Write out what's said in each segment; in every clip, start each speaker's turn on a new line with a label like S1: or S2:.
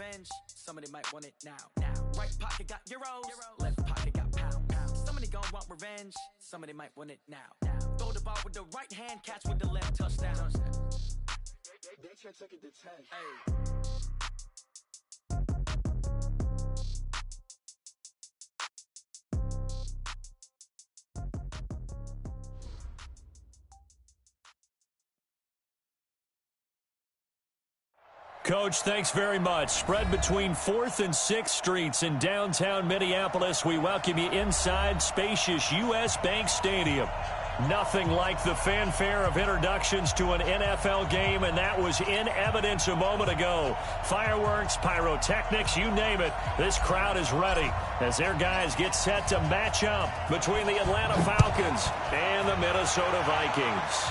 S1: revenge. Somebody might want it now. Right pocket got euros, left pocket got pounds. Somebody gon' want revenge. Somebody might want it now. Throw the ball with the right hand, catch with the left, touchdown. They took it to 10. Hey.
S2: Coach, thanks very much. Spread between 4th and 6th Streets in downtown Minneapolis. We welcome you inside spacious U.S. Bank Stadium. Nothing like the fanfare of introductions to an NFL game, and that was in evidence a moment ago. Fireworks, pyrotechnics, you name it. This crowd is ready as their guys get set to match up between the Atlanta Falcons and the Minnesota Vikings.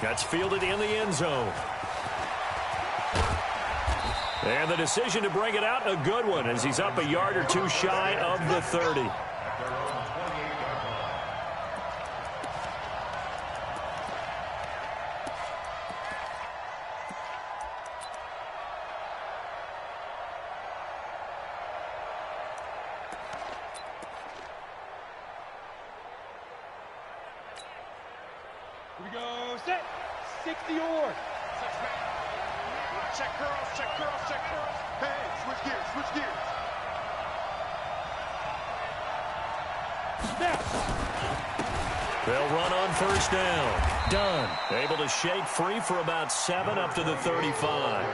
S2: That's fielded in the end zone. And the decision to bring it out, a good one, as he's up a yard or two shy of the 30.
S3: Here we go, set, 60 yard.
S4: Check curls, check curls, check curls. Hey, switch gears, switch gears.
S3: Snap.
S2: They'll run on first down. Done. Able to shake free for about 7 up to the 35.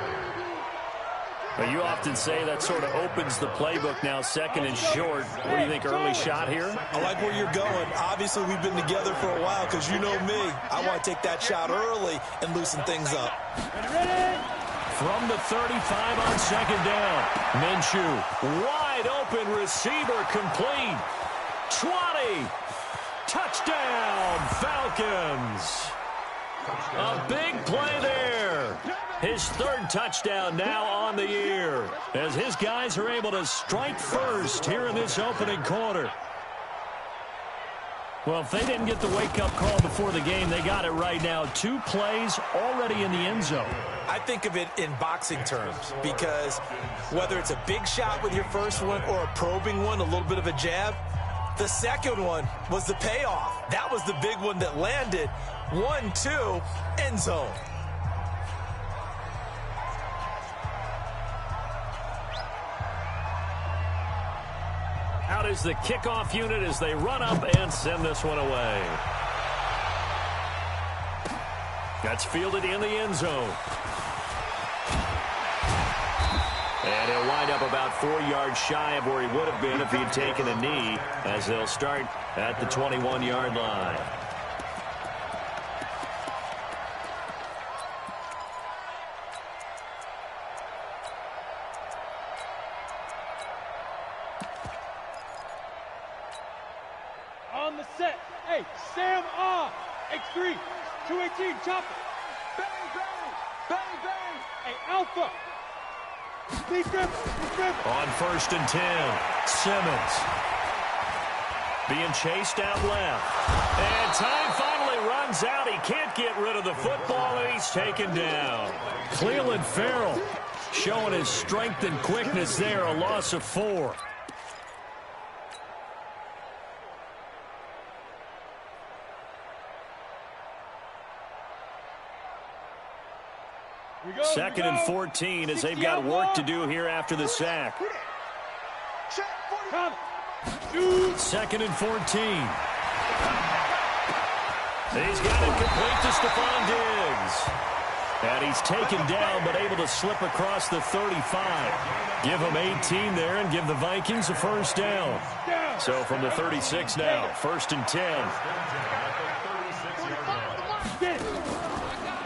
S2: But you often say that sort of opens the playbook now, 2nd and short. What do you think, early shot here?
S5: I like where you're going. Obviously, we've been together for a while because you know me. I want to take that shot early and loosen things up.
S3: Ready?
S2: From the 35 on 2nd down. Minshew, wide open receiver, complete. 20. Touchdown, Falcons. A big play there. His 3rd touchdown now on the year as his guys are able to strike first here in this opening quarter. Well, if they didn't get the wake-up call before the game, they got it right now. 2 plays already in the end zone.
S5: I think of it in boxing terms because whether it's a big shot with your first one or a probing one, a little bit of a jab, the second one was the payoff. That was the big one that landed. 1-2, end zone.
S2: Out is the kickoff unit as they run up and send this one away. That's fielded in the end zone. And he'll wind up about 4 yards shy of where he would have been if he'd taken a knee, as they'll start at the 21-yard line.
S3: On the set. Hey, Sam off. X3, 218, chopper. Bang, bang, bang, bang. Hey, Alpha. Deep grip, deep grip.
S2: On 1st and 10, Simmons being chased out left. And time finally runs out. He can't get rid of the football, and he's taken down. Cleveland Farrell showing his strength and quickness there, a loss of 4. Second and 14 as they've got work to do here after the sack. 2nd and 14. He's got it complete to Stephon Diggs. And he's taken down but able to slip across the 35. Give him 18 there and give the Vikings a first down. So from the 36 now, 1st and 10.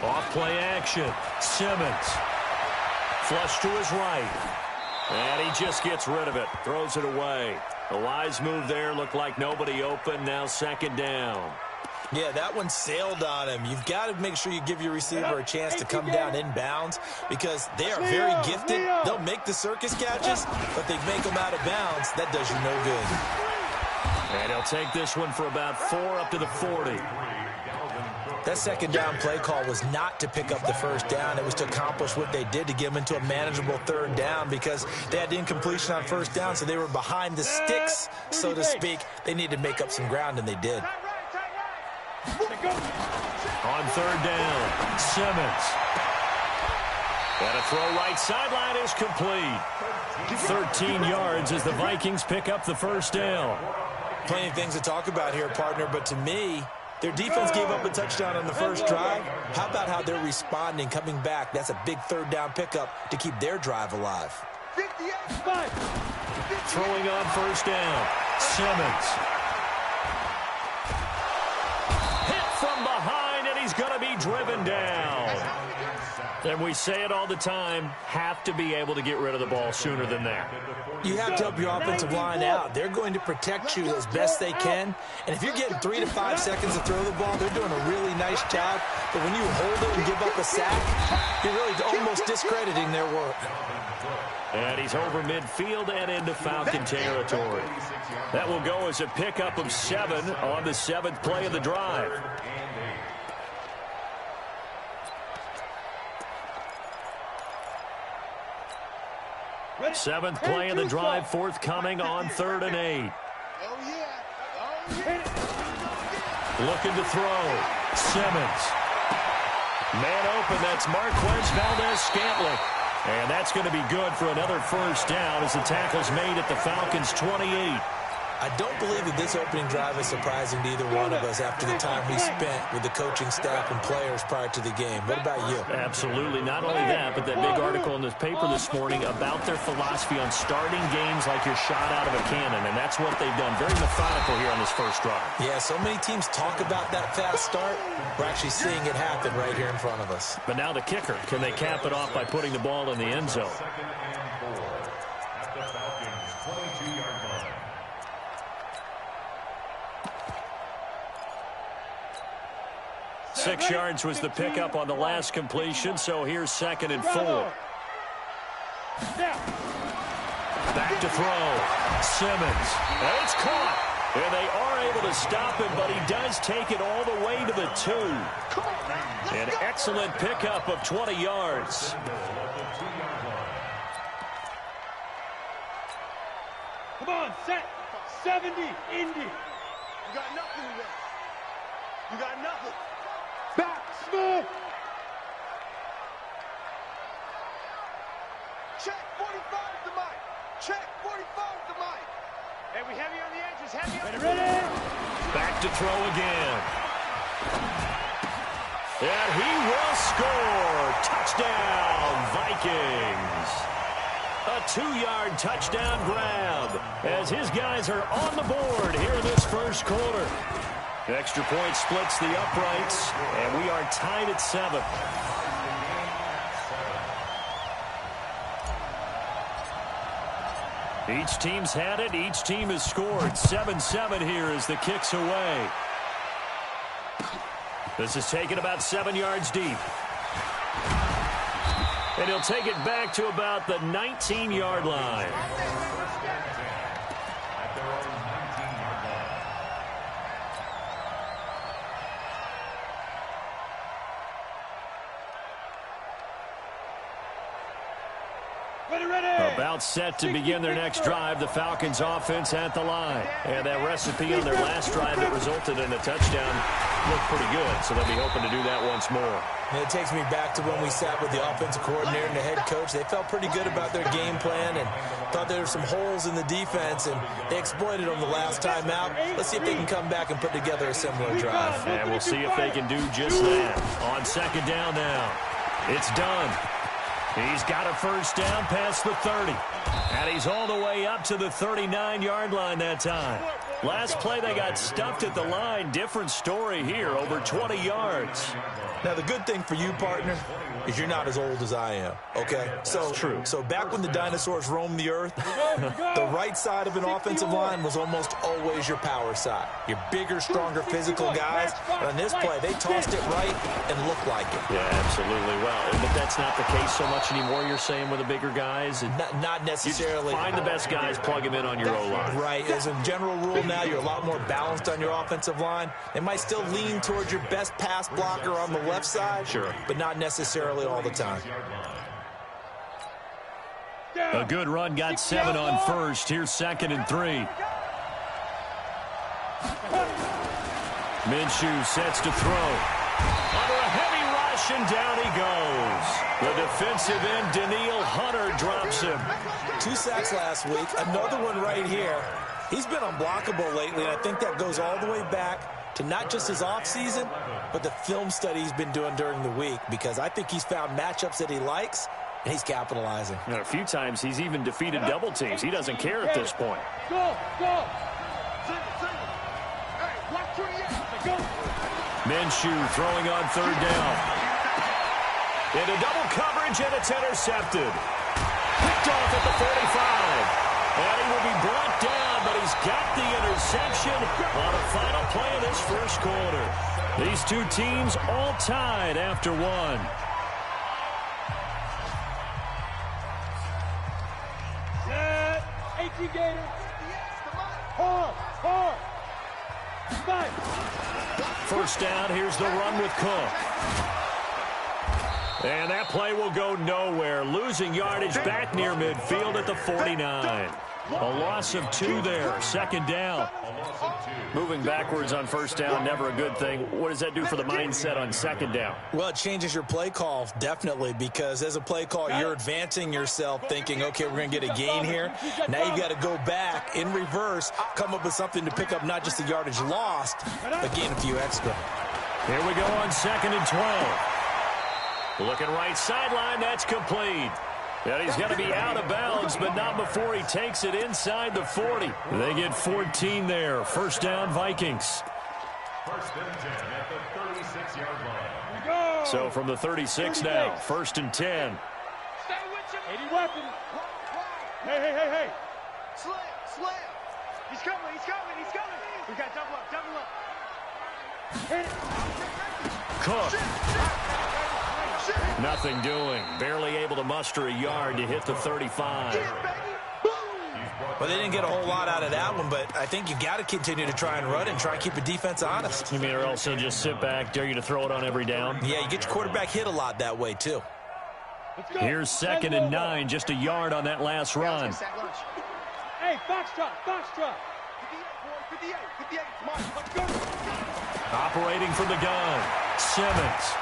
S2: Off play action. Simmons. Flush to his right. And he just gets rid of it. Throws it away. A wise move there. Looked like nobody open. Now 2nd down.
S5: Yeah, that one sailed on him. You've got to make sure you give your receiver a chance to come down inbounds because they are very gifted. They'll make the circus catches, but they make them out of bounds. That does you no good.
S2: And he'll take this one for about 4 up to the 40.
S5: That second down play call was not to pick up the first down. It was to accomplish what they did to get them into a manageable third down because they had incompletion on first down, so they were behind the sticks, so to speak. They needed to make up some ground, and they did.
S2: On third down, Simmons. And a throw right sideline is complete. 13 yards as the Vikings pick up the first down.
S5: Plenty of things to talk about here, partner, but to me, their defense gave up a touchdown on the first drive. How about how they're responding, coming back? That's a big third down pickup to keep their drive alive.
S2: Throwing on first down, Simmons. Hit from behind, and he's going to be driven down. And we say it all the time, have to be able to get rid of the ball sooner than that.
S5: You have to help your offensive line out. They're going to protect you as best they can. And if you're getting 3 to 5 seconds to throw the ball, they're doing a really nice job. But when you hold it and give up a sack, you're really almost discrediting their work.
S2: And he's over midfield and into Falcon territory. That will go as a pickup of 7 on the 7th play of the drive. Seventh play of the drive, forthcoming on 3rd and 8. Looking to throw. Simmons. Man open, that's Marquez Valdez-Scantling. And that's going to be good for another first down as the tackle's made at the Falcons' 28.
S5: I don't believe that this opening drive is surprising to either one of us after the time we spent with the coaching staff and players prior to the game. What about you?
S2: Absolutely. Not only that, but that big article in the paper this morning about their philosophy on starting games like you're shot out of a cannon, and that's what they've done. Very methodical here on this first drive.
S5: Yeah, so many teams talk about that fast start. We're actually seeing it happen right here in front of us.
S2: But now the kicker. Can they cap it off by putting the ball in the end zone? 6 yards was the pickup on the last completion, so here's 2nd and 4. Back to throw. Simmons. And it's caught. And they are able to stop him, but he does take it all the way to the 2. An excellent pickup of 20 yards.
S3: Come on, set. 70, Indy.
S4: You got nothing today. You got nothing.
S3: Back, Smith.
S4: Check 45 the mic. Check 45 the mic.
S3: Hey, we heavy on the edges. Heavy on the ready.
S2: Back to throw again. And he will score. Touchdown, Vikings. A 2-yard touchdown grab as his guys are on the board here in this first quarter. Extra point splits the uprights, and we are tied at 7. Each team's had it. Each team has scored. 7-7 here as the kick's away. This is taken about 7 yards deep. And he'll take it back to about the 19-yard line. About set to begin their next drive, the Falcons offense at the line. And that recipe on their last drive that resulted in a touchdown looked pretty good, so they'll be hoping to do that once more.
S5: And it takes me back to when we sat with the offensive coordinator and the head coach. They felt pretty good about their game plan and thought there were some holes in the defense, and they exploited them the last time out. Let's see if they can come back and put together a similar drive.
S2: And we'll see if they can do just that. On 2nd down now, it's done. He's got a first down past the 30. And he's all the way up to the 39-yard line that time. Last play, they got stuffed at the line. Different story here, over 20 yards.
S5: Now, the good thing for you, partner, is you're not as old as I am, okay? So,
S2: true.
S5: So back when the dinosaurs roamed the earth, the right side of an offensive line was almost always your power side. Your bigger, stronger, physical guys. But on this play, they tossed it right and looked like it.
S2: Yeah, absolutely. Well, but that's not the case so much anymore, you're saying, with the bigger guys?
S5: Not necessarily.
S2: You find the best guys, plug them in on your O-line.
S5: Right. As a general rule now, you're a lot more balanced on your offensive line. They might still lean towards your best pass blocker on the left side,
S2: sure,
S5: but not necessarily all the time.
S2: A good run, got 7 on first. Here's 2nd and 3. Minshew sets to throw. Under a heavy rush, and down he goes. The defensive end, Danielle Hunter, drops him.
S5: 2 sacks last week, another one right here. He's been unblockable lately, and I think that goes all the way back to not just his offseason, but the film study he's been doing during the week, because I think he's found matchups that he likes, and he's capitalizing.
S2: And a few times he's even defeated double teams. He doesn't care at this point.
S3: Go, go.
S2: Minshew throwing on 3rd down. Into double coverage, and it's intercepted. Picked off at the 45. And he will be brought down, but he's got the interception on a final play of this first quarter. These two teams all tied after 1.
S3: Set. 18 Gators. Hard, hard. Fight.
S2: First down, here's the run with Cook. And that play will go nowhere. Losing yardage back near midfield at the 49. A loss of 2 there. 2nd down. Moving backwards on 1st down, never a good thing. What does that do for the mindset on 2nd down?
S5: Well, it changes your play call, definitely, because as a play call, you're advancing yourself thinking, okay, we're going to get a gain here. Now you've got to go back in reverse, come up with something to pick up not just the yardage lost, but gain a few extra.
S2: Here we go on 2nd and 12. Looking right sideline, that's complete. And he's going to be out of bounds, but not before he takes it inside the 40. They get 14 there. First down, Vikings.
S4: First and 10 at the 36-yard line.
S2: So from the 36 now, 1st and 10.
S3: Stay with you. 80 weapon. Hey, hey, hey, hey.
S4: Slam, slam. He's coming, he's coming, he's coming. We got double up, double up.
S3: Hit it.
S2: Cook. Nothing doing. Barely able to muster a yard to hit the 35.
S5: Well, they didn't get a whole lot out of that one, but I think you got to continue to try and run and try and keep the defense honest.
S2: You mean, or else they'll just sit back, dare you to throw it on every down?
S5: Yeah, you get your quarterback hit a lot that way, too.
S2: Here's 2nd and 9, just a yard on that last run.
S3: Hey, foxtrot, foxtrot.
S4: 58, 58, come on, let's go.
S2: Operating from the gun, Simmons.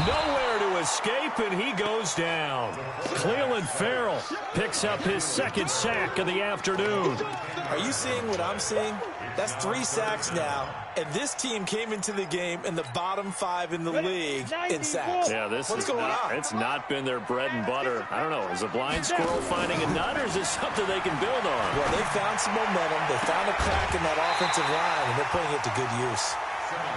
S2: Nowhere to escape, and he goes down. Cleveland Farrell picks up his 2nd sack of the afternoon.
S5: Are you seeing what I'm seeing? That's 3 sacks now, and this team came into the game in the bottom 5 in the league in sacks.
S2: Yeah,
S5: What's going on?
S2: It's not been their bread and butter. I don't know. Is a blind squirrel finding a nut, or is this something they can build on?
S5: Well, they found some momentum. They found a crack in that offensive line, and they're putting it to good use.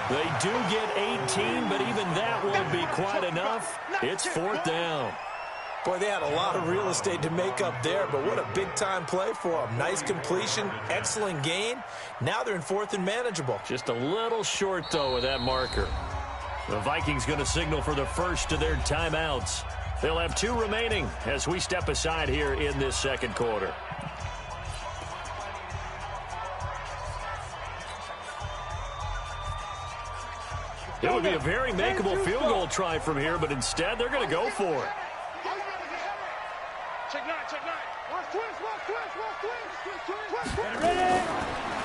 S2: They do get 18, but even that won't be quite enough. It's 4th down.
S5: Boy, they had a lot of real estate to make up there, but what a big-time play for them. Nice completion, excellent gain. Now they're in 4th and manageable.
S2: Just a little short, though, with that marker. The Vikings going to signal for the first of their timeouts. They'll have 2 remaining as we step aside here in this 2nd quarter. It would be a very makeable field goal try from here, but instead they're going to go for it.
S4: Check 9, check 9. Watch twist, watch twist, watch twist.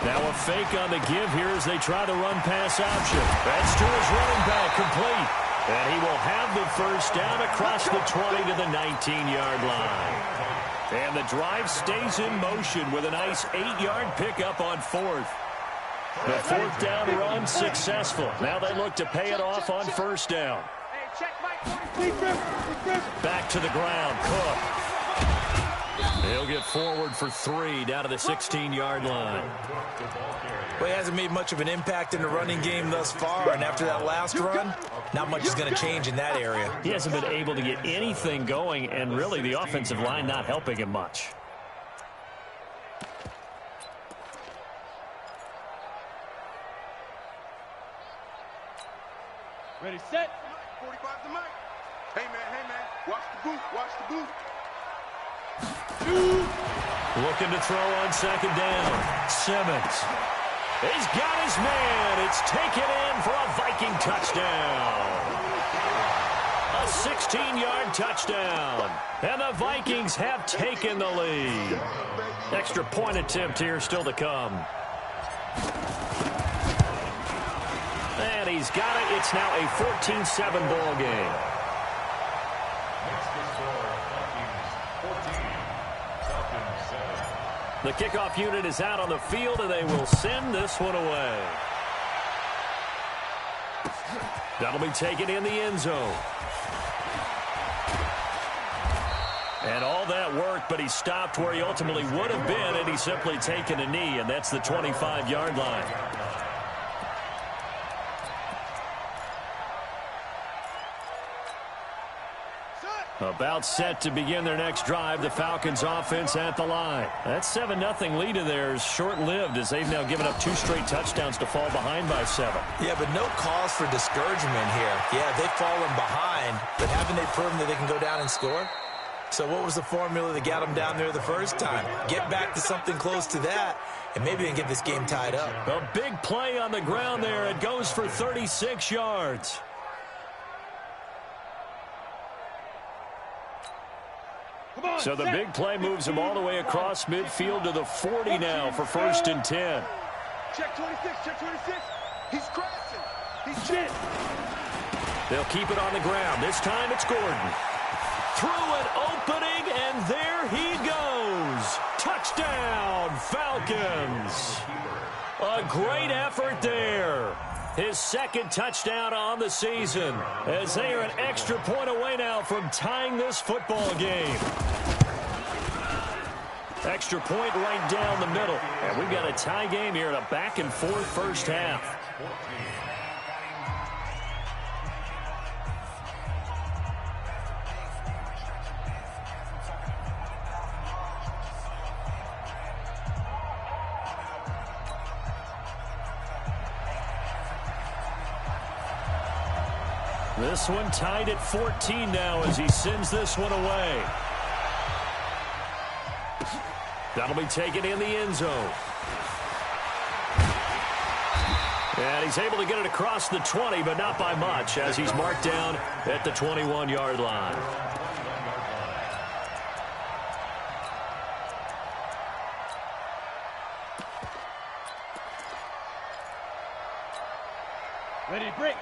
S2: Now a fake on the give here as they try the run-pass option. That's to his running back, complete. And he will have the first down across the 20 to the 19-yard line. And the drive stays in motion with a nice 8-yard pickup on 4th. The 4th down run successful. Now they look to pay it off on 1st down. Back to the ground, Cook. He'll get forward for 3 down to the 16-yard line.
S5: Well, he hasn't made much of an impact in the running game thus far, and after that last run, not much is going to change in that area.
S2: He hasn't been able to get anything going, and really the offensive line not helping him much.
S3: Ready, set.
S4: 45 to Mike. Hey, man, watch the boot, watch the boot.
S2: Looking to throw on second down. Simmons. He's got his man. It's taken in for a Viking touchdown. A 16-yard touchdown. And the Vikings have taken the lead. Extra point attempt here still to come. And he's got it. It's now a 14-7 ball game. The kickoff unit is out on the field, and they will send this one away. That'll be taken in the end zone. And all that work, but he stopped where he ultimately would have been, and he's simply taken a knee, and that's the 25-yard line. About set to begin their next drive, the Falcons offense at the line. That 7-0 lead of theirs short-lived as they've now given up 2 straight touchdowns to fall behind by 7.
S5: Yeah, but no cause for discouragement here. Yeah, they've fallen behind, but haven't they proven that they can go down and score? So what was the formula that got them down there the first time? Get back to something close to that, and maybe they can get this game tied up.
S2: A big play on the ground there. It goes for 36 yards. So the big play moves him all the way across midfield to the 40 now for 1st and 10.
S4: Check 26, check 26. He's crashing. He's shit.
S2: They'll keep it on the ground. This time it's Gordon. Through an opening, and there he goes. Touchdown, Falcons. A great effort there. His 2nd touchdown on the season, as they are an extra point away now from tying this football game. Extra point right down the middle. And we've got a tie game here in a back-and-forth first half. This one tied at 14 now as he sends this one away. That'll be taken in the end zone. And he's able to get it across the 20, but not by much, as he's marked down at the 21-yard line.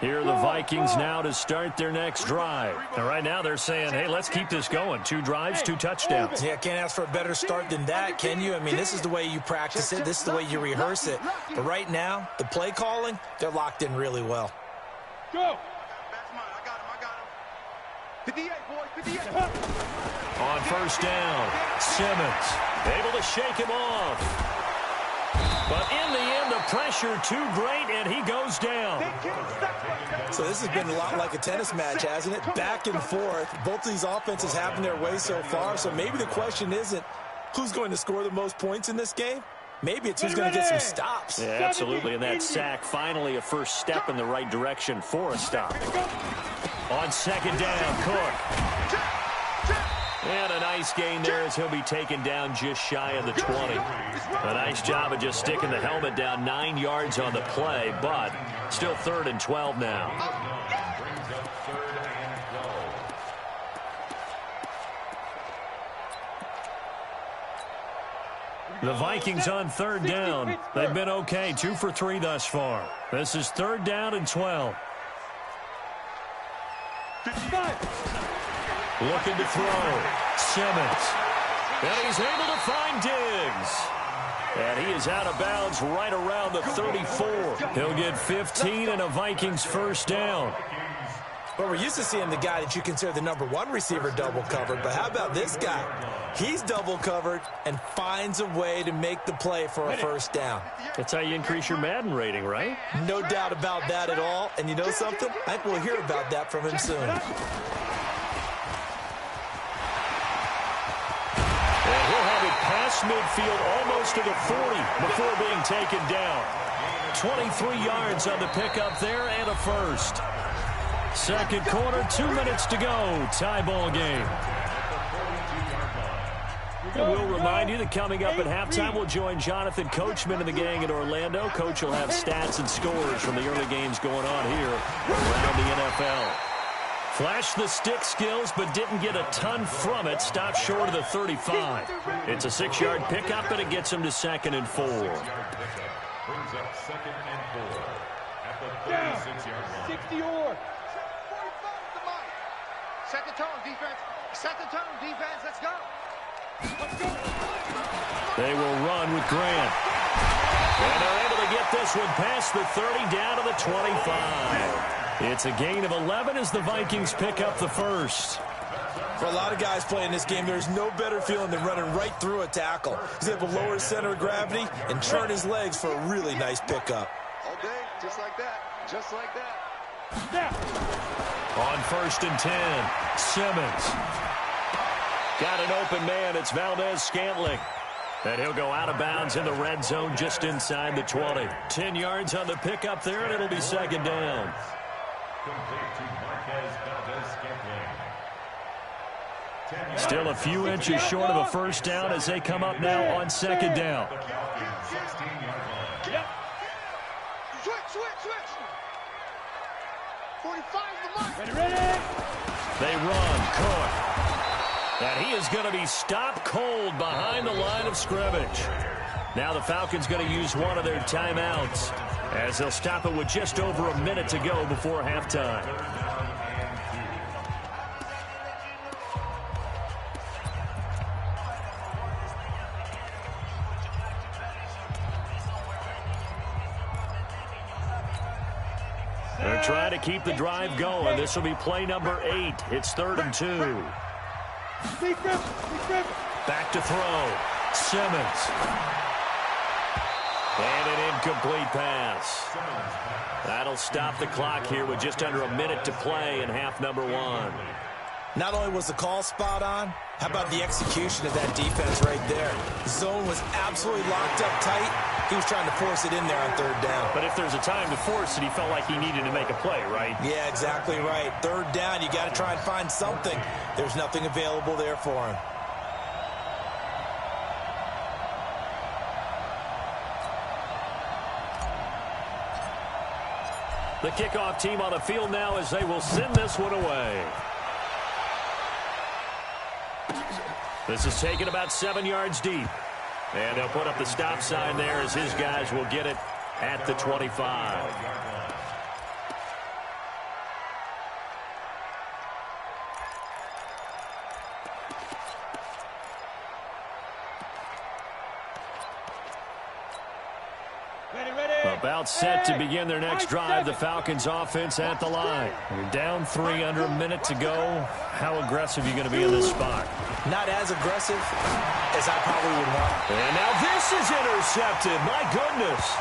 S2: Here are the Vikings now to start their next drive. And right now they're saying, hey, let's keep this going. 2 drives, 2 touchdowns.
S5: Yeah, can't ask for a better start than that, can you? I mean, this is the way you practice it. This is the way you rehearse it. But right now, the play calling, they're locked in really well.
S3: Go!
S4: That's mine. I got him. 58, boys, 58.
S2: On 1st down, Simmons able to shake him off. But in the end, the pressure too great, and he goes down.
S5: So this has been a lot like a tennis match, hasn't it? Back and forth. Both of these offenses having their way so far. So maybe the question isn't who's going to score the most points in this game. Maybe it's who's going to get some stops.
S2: Yeah, absolutely. And that sack, finally a first step in the right direction for a stop. On 2nd down, Cook. And a nice gain there as he'll be taken down just shy of the 20. A nice job of just sticking the helmet down 9 yards on the play, but still 3rd and 12 now. The Vikings on 3rd down. They've been okay, 2 for 3 thus far. This is 3rd down and 12.
S3: 55.
S2: Looking to throw. Simmons. And he's able to find Diggs. And he is out of bounds right around the 34. He'll get 15 and a Vikings 1st down.
S5: Well, we're used to seeing the guy that you consider the #1 receiver double covered, but how about this guy? He's double covered and finds a way to make the play for a first down.
S2: That's how you increase your Madden rating, right?
S5: No doubt about that at all. And you know something? I think we'll hear about that from him soon.
S2: And he'll have it past midfield almost to the 40 before being taken down. 23 yards on the pickup there and a first. Second quarter, 2 minutes to go. Tie ball game. And we'll remind you that coming up at halftime, we'll join Jonathan Coachman and the gang in Orlando. Coach will have stats and scores from the early games going on here around the NFL. Flashed the stick skills, but didn't get a ton from it. Stopped short of the 35. It's a 6-yard pickup, and it gets him to 2nd and 4.
S6: Brings up 2nd and 4 at the 36-yard line.
S3: 60 or.
S4: Set the tone, defense. Set the tone, defense. Let's go.
S2: They will run with Grant. And they're able to get this one past the 30 down to the 25. It's a gain of 11 as the Vikings pick up the first.
S5: For a lot of guys playing this game, there's no better feeling than running right through a tackle. He's able to lower his center of gravity and turn his legs for a really nice pickup.
S4: All day, just like that. Just like that.
S2: On 1st and 10, Simmons. Got an open man. It's Valdez-Scantling. And he'll go out of bounds in the red zone just inside the 20. 10 yards on the pickup there, and it'll be 2nd down. Still a few inches short of a first down as they come up now on 2nd down.
S4: Switch. 45 the mark.
S3: Ready.
S2: They run. Cook. And he is going to be stopped cold behind the line of scrimmage. Now the Falcons going to use one of their timeouts as they'll stop it with just over a minute to go before halftime. They're trying to keep the drive going. This will be play number 8. It's 3rd and 2. Back to throw. Simmons. And an incomplete pass. That'll stop the clock here with just under a minute to play in half number 1.
S5: Not only was the call spot on, how about the execution of that defense right there? The zone was absolutely locked up tight. He was trying to force it in there on 3rd down.
S2: But if there's a time to force it, he felt like he needed to make a play, right?
S5: Yeah, exactly right. 3rd down, you got to try and find something. There's nothing available there for him.
S2: The kickoff team on the field now as they will send this one away. This is taken about 7 yards deep. And they'll put up the stop sign there as his guys will get it at the 25. About set to begin their next drive. The Falcons offense at the line. You're down 3 under a minute to go. How aggressive are you going to be in this spot?
S5: Not as aggressive as I probably would want.
S2: And now this is intercepted. My goodness.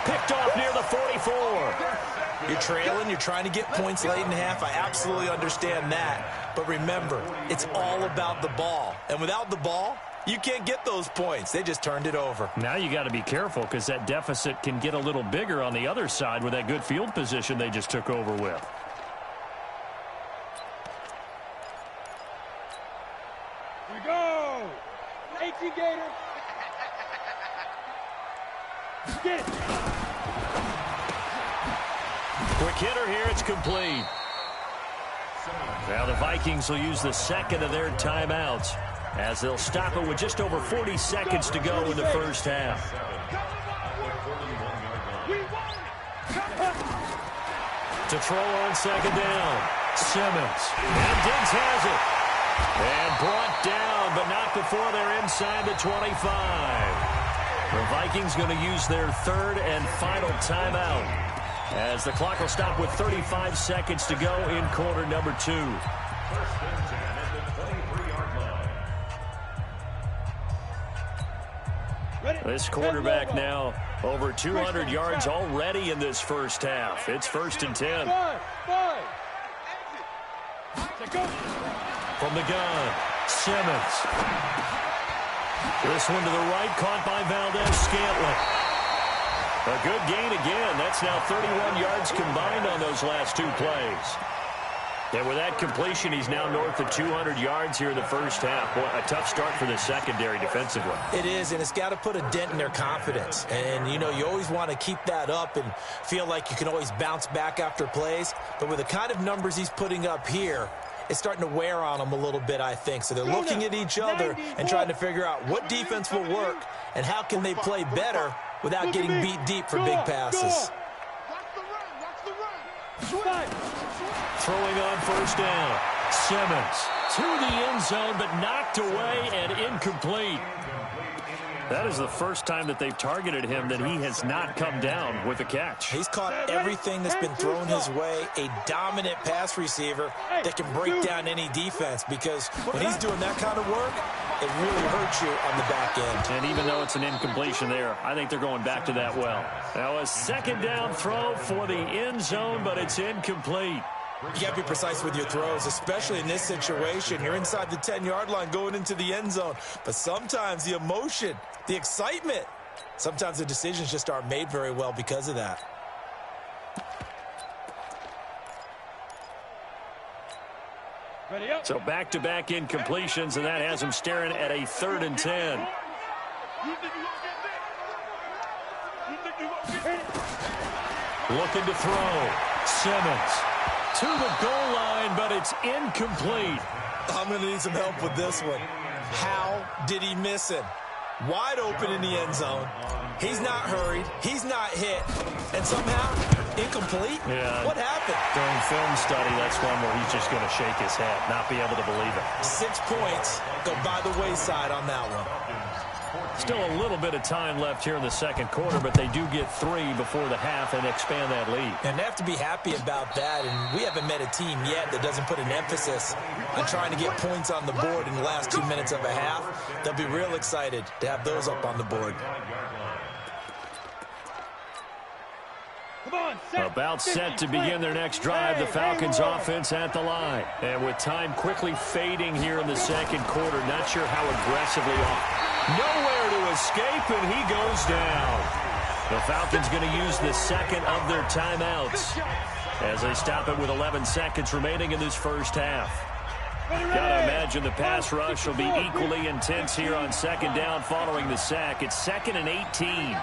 S2: Picked off near the 44.
S5: You're trailing. You're trying to get points late in half. I absolutely understand that. But remember, it's all about the ball. And without the ball, you can't get those points. They just turned it over.
S2: Now you got to be careful because that deficit can get a little bigger on the other side with that good field position they just took over with.
S3: Here we go. 18 Gator. Get it.
S2: Quick hitter here. It's complete. Now the Vikings will use the second of their timeouts as they'll stop it with just over 40 seconds to go in the first half. To throw on 2nd down. Simmons. And Diggs has it. And brought down, but not before they're inside the 25. The Vikings going to use their 3rd and final timeout as the clock will stop with 35 seconds to go in quarter number 2.
S6: First and 10 at the 23-yard line.
S2: This quarterback now over 200 yards already in this first half. It's first and 10. From the gun, Simmons. This one to the right, caught by Valdez-Scantling. A good gain again. That's now 31 yards combined on those last 2 plays. And with that completion, he's now north of 200 yards here in the first half. Boy, a tough start for the secondary defensively.
S5: It is, and it's got to put a dent in their confidence. And, you know, you always want to keep that up and feel like you can always bounce back after plays. But with the kind of numbers he's putting up here, it's starting to wear on them a little bit, I think. So they're looking at each other and trying to figure out what defense will work and how can they play better without getting beat deep for big passes.
S2: Throwing on first down. Simmons to the end zone, but knocked away and incomplete. That is the first time that they've targeted him that he has not come down with a catch.
S5: He's caught everything that's been thrown his way, a dominant pass receiver that can break down any defense, because when he's doing that kind of work, it really hurts you on the back end.
S2: And even though it's an incompletion there, I think they're going back to that well. Now a second down throw for the end zone, but it's incomplete.
S5: You got to be precise with your throws, especially in this situation. You're inside the 10-yard line going into the end zone. But sometimes the emotion, the excitement, sometimes the decisions just aren't made very well because of that.
S2: So back-to-back incompletions, and that has him staring at a 3rd and 10. Looking to throw. Simmons to the goal line, but it's incomplete.
S5: I'm going to need some help with this one. How did he miss him? Wide open in the end zone. He's not hurried. He's not hit. And somehow, incomplete?
S2: Yeah.
S5: What happened?
S2: During film study, that's one where he's just going to shake his head, not be able to believe it.
S5: 6 points go by the wayside on that one.
S2: Still a little bit of time left here in the second quarter, but they do get 3 before the half and expand that lead.
S5: And they have to be happy about that. And we haven't met a team yet that doesn't put an emphasis on trying to get points on the board in the last 2 minutes of a half. They'll be real excited to have those up on the board.
S2: About set to begin their next drive, the Falcons offense at the line. And with time quickly fading here in the second quarter, not sure how aggressively off. Nowhere to escape, and he goes down. The Falcons going to use the second of their timeouts as they stop it with 11 seconds remaining in this first half. Got to imagine the pass rush will be equally intense here on second down following the sack. It's 2nd and 18.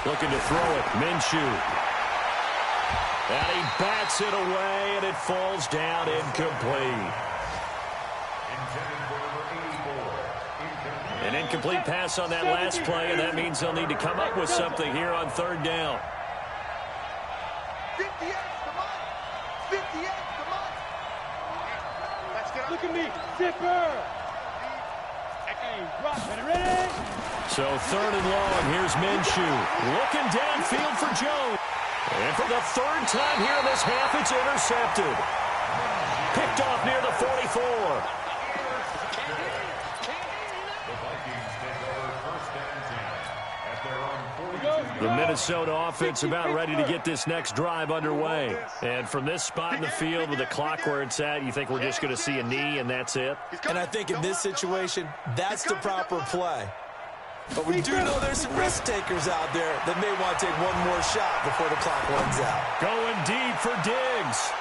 S2: Looking to throw it. Minshew. And he bats it away, and it falls down incomplete. An incomplete pass on that last play, and that means they'll need to come up with something here on 3rd down.
S4: 58, come on. 58, come on. Let's get up. Look at me. Zipper. Hey, drop it. Ready?
S2: So 3rd and long, here's Minshew. Looking downfield for Jones. And for the 3rd time here in this half, it's intercepted. Picked off near the 44. The Minnesota offense about ready to get this next drive underway. And from this spot in the field with the clock where it's at, you think we're just going to see a knee and that's it?
S5: And I think in this situation, that's the proper play. But we do know there's some risk takers out there that may want to take one more shot before the clock runs out.
S2: Going deep for Diggs.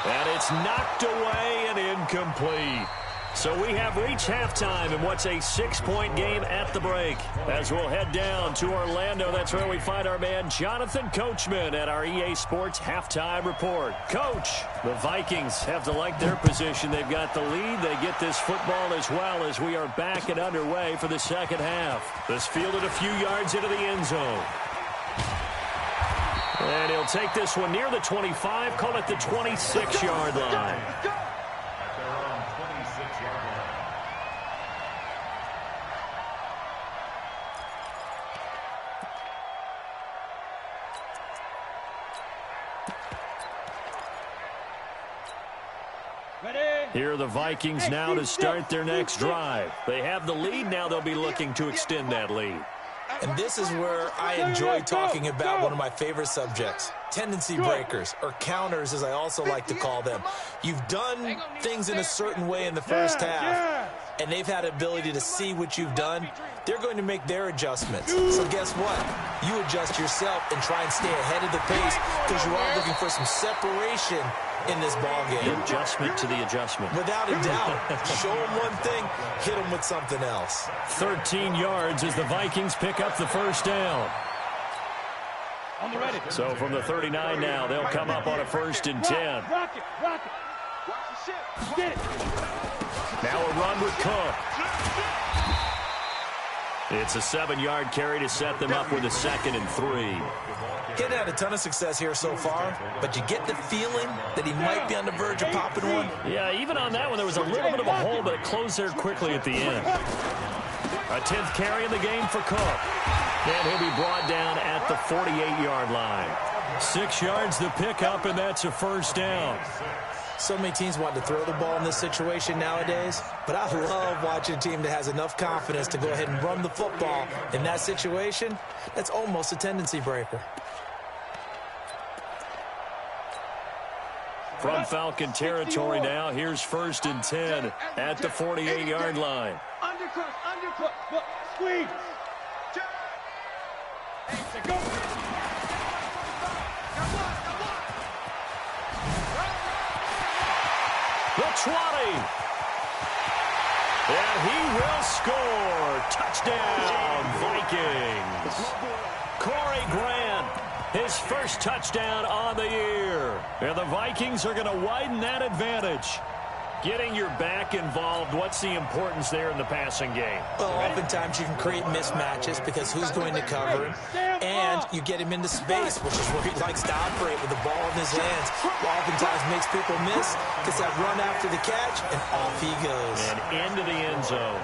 S2: And it's knocked away and incomplete. So we have reached halftime in what's a 6-point game at the break. As we'll head down to Orlando, that's where we find our man Jonathan Coachman at our EA Sports Halftime Report. Coach, the Vikings have to like their position. They've got the lead. They get this football as well as we are back and underway for the second half. This fielded a few yards into the end zone. And he'll take this one near the 25, call it the 26-yard line. Here are the Vikings now to start their next drive. They have the lead. Now they'll be looking to extend that lead.
S5: And this is where I enjoy talking about one of my favorite subjects, tendency breakers, or counters as I also like to call them. You've done things in a certain way in the first half, and they've had ability to see what you've done. They're going to make their adjustments. So guess what? You adjust yourself and try and stay ahead of the pace because you are looking for some separation in this ball game.
S2: Adjustment to the adjustment.
S5: Without a doubt. Show them one thing, hit them with something else.
S2: 13 yards as the Vikings pick up the first down.
S3: On the ready.
S2: So from the 39 now, they'll come up on a 1st and 10.
S3: Rock it. Watch the shit. Get it.
S2: Now a run with Cook. It's a 7-yard carry to set them up with a 2nd and 3.
S5: He hadn't had a ton of success here so far, but you get the feeling that he might be on the verge of popping one.
S2: Yeah, even on that one, there was a little bit of a hole, but it closed there quickly at the end. A 10th carry in the game for Cook. And he'll be brought down at the 48-yard line. 6 yards the pickup, and that's a 1st down.
S5: So many teams want to throw the ball in this situation nowadays, but I love watching a team that has enough confidence to go ahead and run the football. In that situation, that's almost a tendency breaker.
S2: From Falcon territory now, here's 1st and 10 at the 48-yard line.
S3: Undercut. Look, squeeze. Go.
S2: The 20. And he will score. Touchdown, Vikings. Corey Grant, his first touchdown on the year. And the Vikings are going to widen that advantage. Getting your back involved, what's the importance there in the passing game?
S5: Well, oftentimes you can create mismatches because who's going to cover him, and you get him into space, which is where he likes to operate with the ball in his hands. Oftentimes makes people miss, gets that run after the catch, and off he goes.
S2: And into the end zone.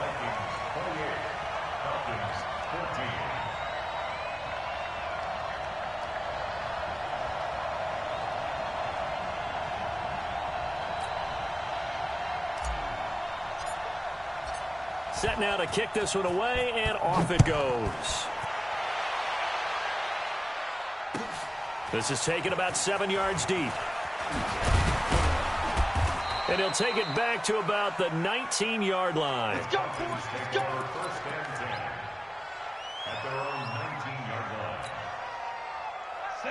S2: Set now to kick this one away, and off it goes. This is taken about 7 yards deep. And he'll take it back to about the 19-yard line.
S3: Let's go, boys. Let's go.
S6: First and 10 at their own 19-yard line.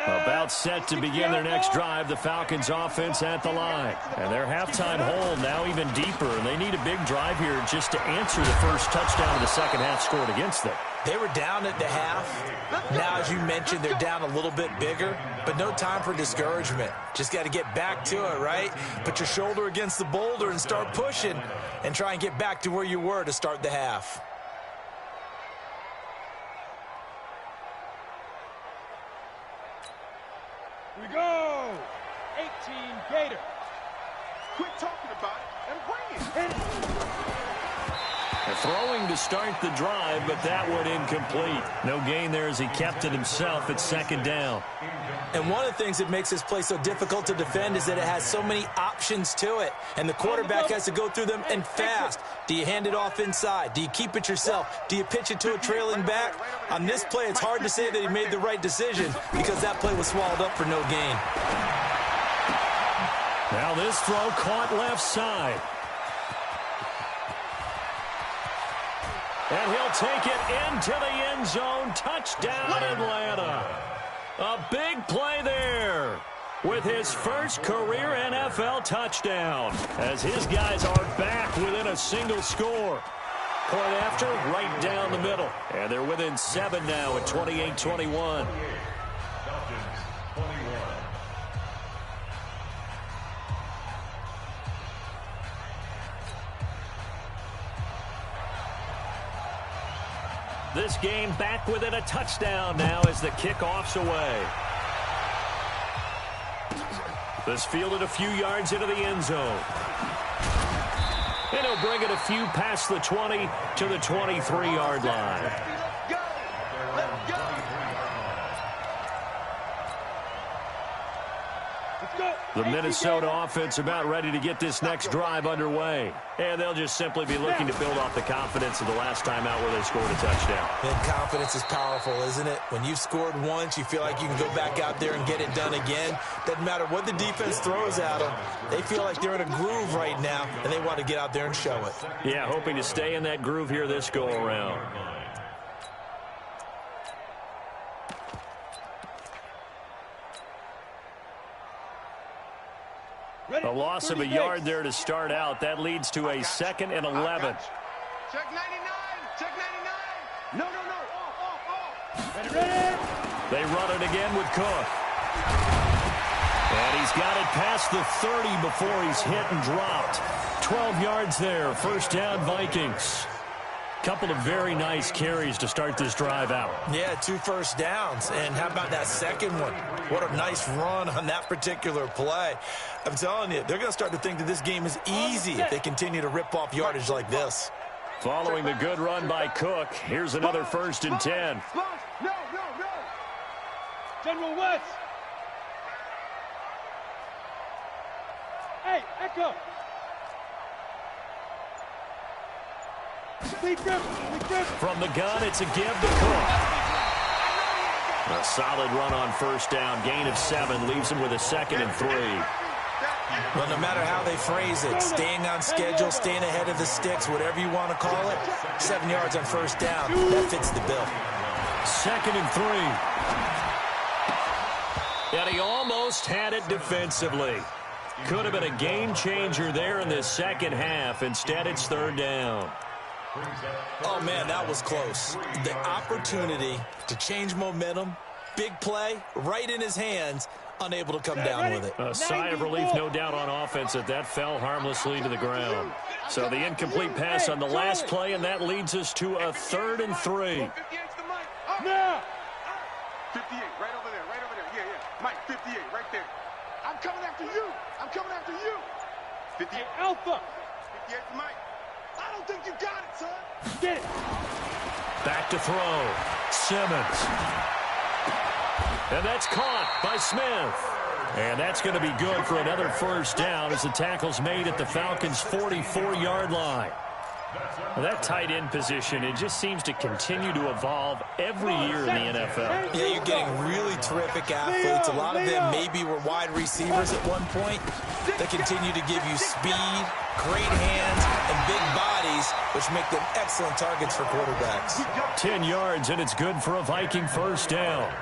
S2: About set to begin their next drive, the Falcons offense at the line. And their halftime hole now even deeper, and they need a big drive here just to answer the first touchdown of the second half scored against them.
S5: They were down at the half. Now, as you mentioned, they're down a little bit bigger, but no time for discouragement. Just got to get back to it, right? Put your shoulder against the boulder and start pushing and try and get back to where you were to start the half.
S3: We go. 18 Gator.
S4: Quit talking about it and bring it.
S2: Throwing to start the drive, but that one incomplete. No gain there as he kept it himself at 2nd down.
S5: And one of the things that makes this play so difficult to defend is that it has so many options to it, and the quarterback has to go through them and fast. Do you hand it off inside? Do you keep it yourself? Do you pitch it to a trailing back? On this play, it's hard to say that he made the right decision because that play was swallowed up for no gain.
S2: Now this throw caught left side. And he'll take it into the end zone. Touchdown, Atlanta. A big play there with his first career NFL touchdown as his guys are back within a single score. Point after, right down the middle. And they're within 7 now at 28-21. This game back within a touchdown now as the kickoff's away. This fielded a few yards into the end zone. And he'll bring it a few past the 20 to the 23-yard line.
S4: Let's go. Let's go.
S3: Let's go.
S2: The Minnesota offense about ready to get this next drive underway. And they'll just simply be looking to build off the confidence of the last time out where they scored a touchdown.
S5: And confidence is powerful, isn't it? When you've scored once, you feel like you can go back out there and get it done again. Doesn't matter what the defense throws at them. They feel like they're in a groove right now, and they want to get out there and show it.
S2: Yeah, hoping to stay in that groove here this go-around. A loss of a yard there to start out. That leads to a 2nd and 11.
S4: Check 99. Check 99. No. Off.
S3: Ready.
S2: They run it again with Cook. And he's got it past the 30 before he's hit and dropped. 12 yards there. First down, Vikings. Couple of very nice carries to start this drive out.
S5: Yeah, 2 first downs. And how about that second one? What a nice run on that particular play. I'm telling you, they're going to start to think that this game is easy if they continue to rip off yardage like this.
S2: Following the good run by Cook, here's another 1st and 10.
S4: No.
S3: General West. Hey, Echo. Lead grip.
S2: From the gun, it's a give to Cook. A solid run on first down. Gain of 7 leaves him with a 2nd and 3.
S5: Well, no matter how they phrase it, staying on schedule, staying ahead of the sticks, whatever you want to call it, 7 yards on first down, that fits the bill.
S2: 2nd and 3. And he almost had it defensively. Could have been a game changer there in the second half. Instead, it's 3rd down.
S5: Oh, man, that was close. The opportunity to change momentum, big play, right in his hands, unable to come down with it.
S2: A sigh of relief, no doubt, on offense that fell harmlessly to the ground. So the incomplete pass on the last play, and that leads us to a 3rd and 3.
S3: Now.
S4: 58, right over there. Yeah. Mike, 58, right there. I'm coming after you. 58.
S3: Hey, Alpha.
S4: 58 to Mike. I don't think you got it, son.
S3: Get it.
S2: Back to throw. Simmons. And that's caught by Smith. And that's going to be good for another first down as the tackle's made at the Falcons' 44-yard line. Well, that tight end position, it just seems to continue to evolve every year in the NFL.
S5: Yeah, you're getting really terrific athletes. A lot of them maybe were wide receivers at one point. They continue to give you speed, great hands, and big bodies, which make them excellent targets for quarterbacks.
S2: 10 yards, and it's good for a Viking first down.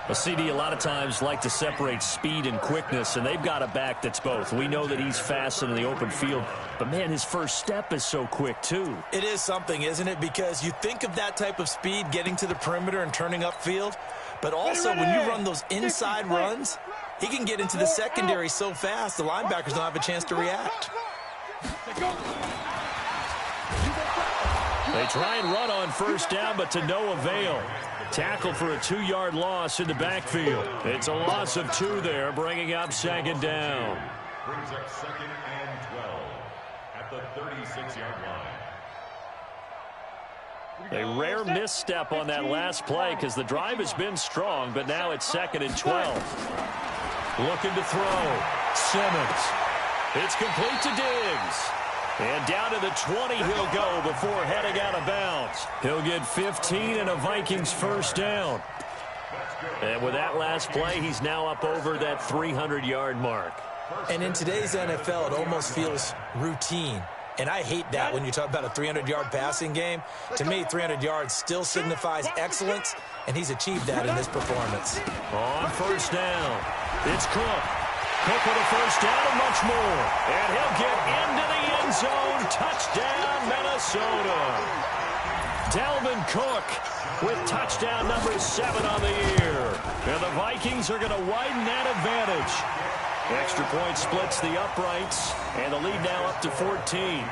S2: A CD a lot of times like to separate speed and quickness, and they've got a back that's both. We know that he's fast in the open field, but, man, his first step is so quick, too.
S5: It is something, isn't it? Because you think of that type of speed getting to the perimeter and turning upfield, but also when you run those inside runs, he can get into the secondary so fast the linebackers don't have a chance to react.
S2: They try and run on first down, but to no avail. Tackle for a 2-yard loss in the backfield. It's a loss of 2 there, bringing up 2nd down.
S6: Brings up 2nd and 12 at the 36-yard line.
S2: A rare misstep on that last play because the drive has been strong, but now it's 2nd and 12. Looking to throw. Simmons. It's complete to Diggs. And down to the 20 he'll go before heading out of bounds. He'll get 15 and a Vikings first down. And with that last play, he's now up over that 300-yard mark.
S5: And in today's NFL, it almost feels routine. And I hate that when you talk about a 300-yard passing game. To me, 300 yards still signifies excellence, and he's achieved that in this performance.
S2: On first down, it's Cook. Cook with a first down and much more. And he'll get into the end zone. Touchdown, Minnesota. Dalvin Cook with touchdown number 7 on the year. And the Vikings are going to widen that advantage. Extra point splits the uprights, and the lead now up to 14.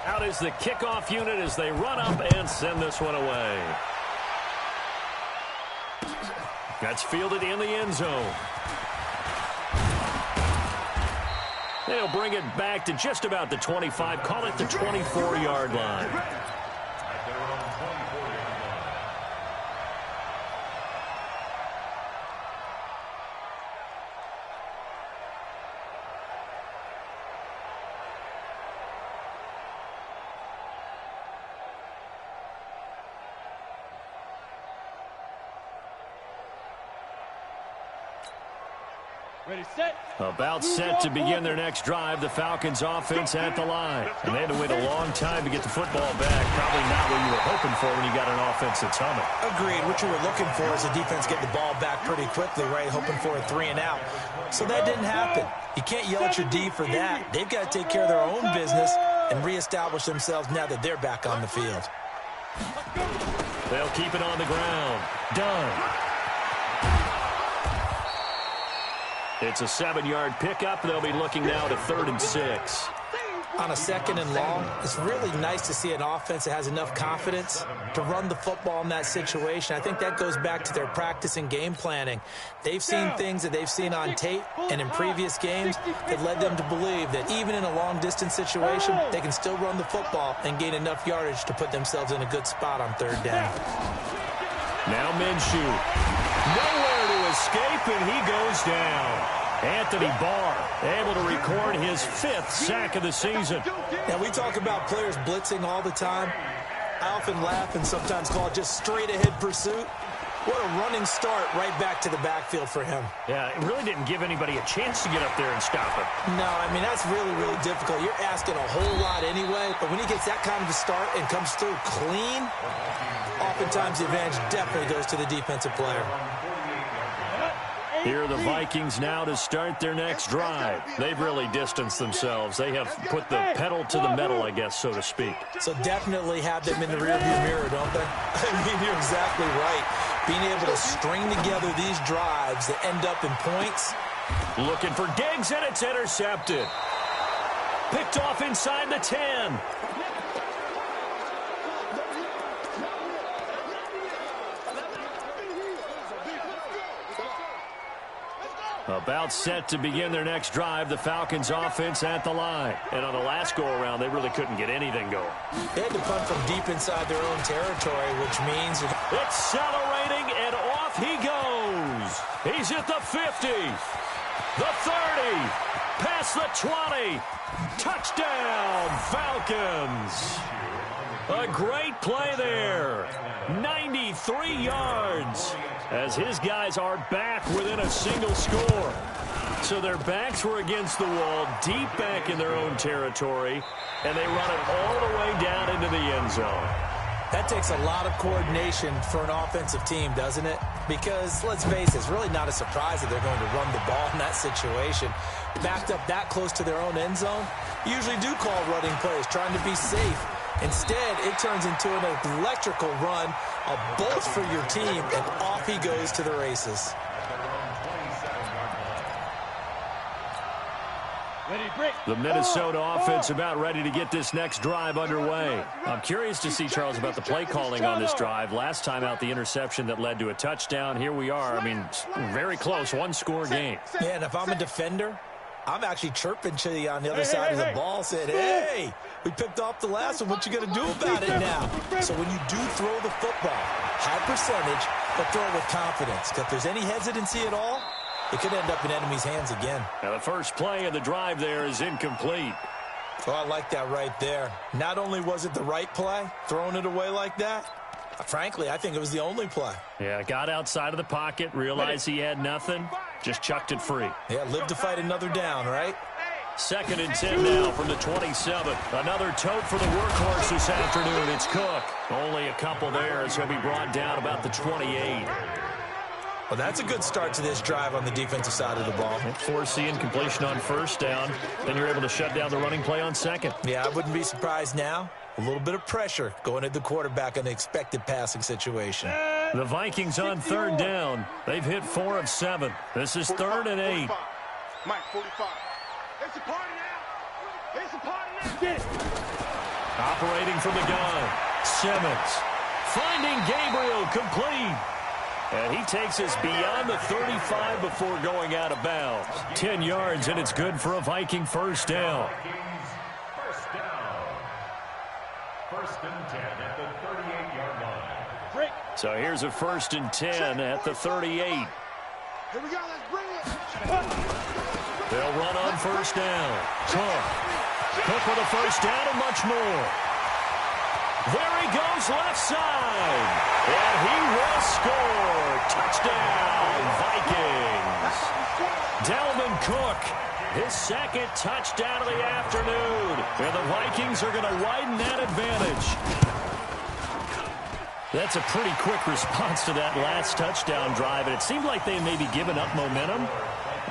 S2: Out is the kickoff unit as they run up and send this one away. That's fielded in the end zone. They'll bring it back to just about the 25, call it the 24-yard line.
S3: Ready, set.
S2: About set to begin their next drive. The Falcons offense at the line. And they had to wait a long time to get the football back. Probably not what you were hoping for when you got an offense that's humming.
S5: Agreed. What you were looking for is the defense getting the ball back pretty quickly, right? Hoping for a 3 and out. So that didn't happen. You can't yell at your D for that. They've got to take care of their own business and reestablish themselves now that they're back on the field.
S2: They'll keep it on the ground. Done. It's a 7-yard pickup. They'll be looking now to 3rd and 6.
S5: On a 2nd and long, it's really nice to see an offense that has enough confidence to run the football in that situation. I think that goes back to their practice and game planning. They've seen things that they've seen on tape and in previous games that led them to believe that even in a long-distance situation, they can still run the football and gain enough yardage to put themselves in a good spot on 3rd down.
S2: Now Minshew. Nowhere to escape, and he goes down. Anthony Barr able to record his 5th sack of the season.
S5: Now, we talk about players blitzing all the time. I often laugh and sometimes call it just straight-ahead pursuit. What a running start right back to the backfield for him.
S2: Yeah, it really didn't give anybody a chance to get up there and stop him.
S5: No, I mean, that's really, really difficult. You're asking a whole lot anyway, but when he gets that kind of a start and comes through clean, oftentimes the advantage definitely goes to the defensive player.
S2: Here are the Vikings now to start their next drive. They've really distanced themselves. They have put the pedal to the metal, I guess, so to speak.
S5: So definitely have them in the rearview mirror, don't they? I mean, you're exactly right. Being able to string together these drives that end up in points.
S2: Looking for Diggs, and it's intercepted. Picked off inside the 10. About set to begin their next drive, the Falcons offense at the line. And on the last go-around, they really couldn't get anything going.
S5: They had to punt from deep inside their own territory, which means...
S2: It's accelerating, and off he goes. He's at the 50, the 30, past the 20. Touchdown, Falcons. A great play there. 93 yards. As his guys are back within a single score. So their backs were against the wall, deep back in their own territory, and they run it all the way down into the end zone.
S5: That takes a lot of coordination for an offensive team, doesn't it? Because, let's face it, it's really not a surprise that they're going to run the ball in that situation. Backed up that close to their own end zone, you usually do call running plays, trying to be safe. Instead, it turns into an electrical run, a bolt for your team, and off he goes to the races.
S2: The Minnesota offense about ready to get this next drive underway. I'm curious to see, Charles, about the play calling on this drive. Last time out, the interception that led to a touchdown. Here we are. I mean, very close, one-score game.
S5: Yeah, and if I'm a defender, I'm actually chirping to you on the other side of the ball, saying, hey, we picked off the last one. What you going to do about it now? So when you do throw the football, high percentage, but throw it with confidence. Because if there's any hesitancy at all, it could end up in enemy's hands again.
S2: Now the first play of the drive there is incomplete.
S5: Oh, I like that right there. Not only was it the right play, throwing it away like that, frankly, I think it was the only play.
S2: Yeah, got outside of the pocket, realized he had nothing, just chucked it free.
S5: Yeah, live to fight another down, right?
S2: 2nd and 10 now from the 27. Another tote for the workhorse this afternoon. It's Cook. Only a couple there as he'll be brought down about the 28.
S5: Well, that's a good start to this drive on the defensive side of the ball.
S2: Force the incompletion on first down. Then you're able to shut down the running play on second.
S5: Yeah, I wouldn't be surprised now. A little bit of pressure going at the quarterback in an expected passing situation.
S2: The Vikings on 3rd down. They've hit 4 of 7. This is 3rd and 8.
S4: Mike, 45. It's a party now. It's a party now.
S2: Operating from the gun. Simmons. Finding Gabriel complete. And he takes us beyond the 35 before going out of bounds. 10 yards, and it's good for a Viking first down.
S6: First and 10 at the 38-yard line.
S2: So here's a 1st and 10 at the 38.
S4: Here we go. Let's bring it.
S2: They'll run on first down. Cook with a first down and much more. There he goes left side. And he will score. Touchdown, Vikings. Dalvin Cook, his second touchdown of the afternoon. And the Vikings are going to widen that advantage. That's a pretty quick response to that last touchdown drive, and it seemed like they may be giving up momentum.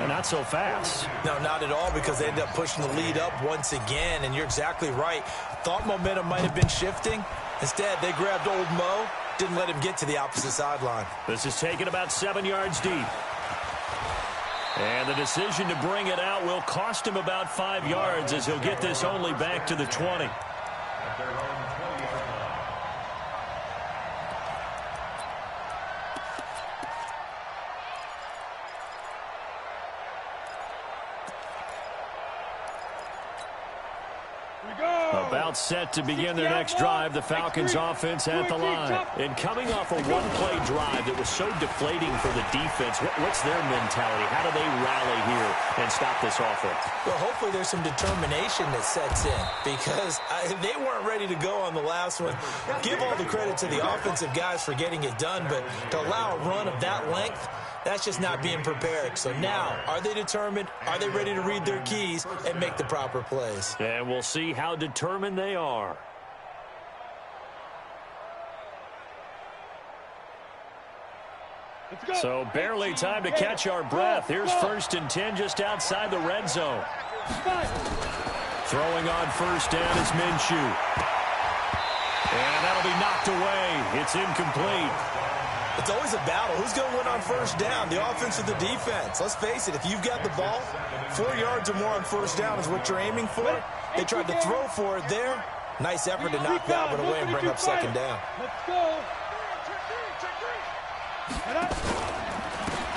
S2: Not so fast.
S5: No, not at all, because they ended up pushing the lead up once again, and you're exactly right. Thought momentum might have been shifting. Instead, they grabbed old Mo, didn't let him get to the opposite sideline.
S2: This is taken about 7 yards deep. And the decision to bring it out will cost him about 5 yards, as he'll get this only back to the 20. About set to begin their next drive, the Falcons offense at the line. And coming off a one-play drive that was so deflating for the defense, what's their mentality? How do they rally here and stop this offense?
S5: Well, hopefully there's some determination that sets in, because they weren't ready to go on the last one. Give all the credit to the offensive guys for getting it done, but to allow a run of that length, that's just not being prepared. So now, are they determined? Are they ready to read their keys and make the proper plays?
S2: And we'll see how determined they are. So barely time to catch our breath. Here's 1st and 10 just outside the red zone. Throwing on first down is Minshew. And that'll be knocked away. It's incomplete.
S5: It's always a battle. Who's going to win on first down, the offense or the defense? Let's face it, if you've got the ball, 4 yards or more on first down is what you're aiming for. They tried to throw for it there. Nice effort to knock that one away and bring up 2nd down.
S3: Let's go.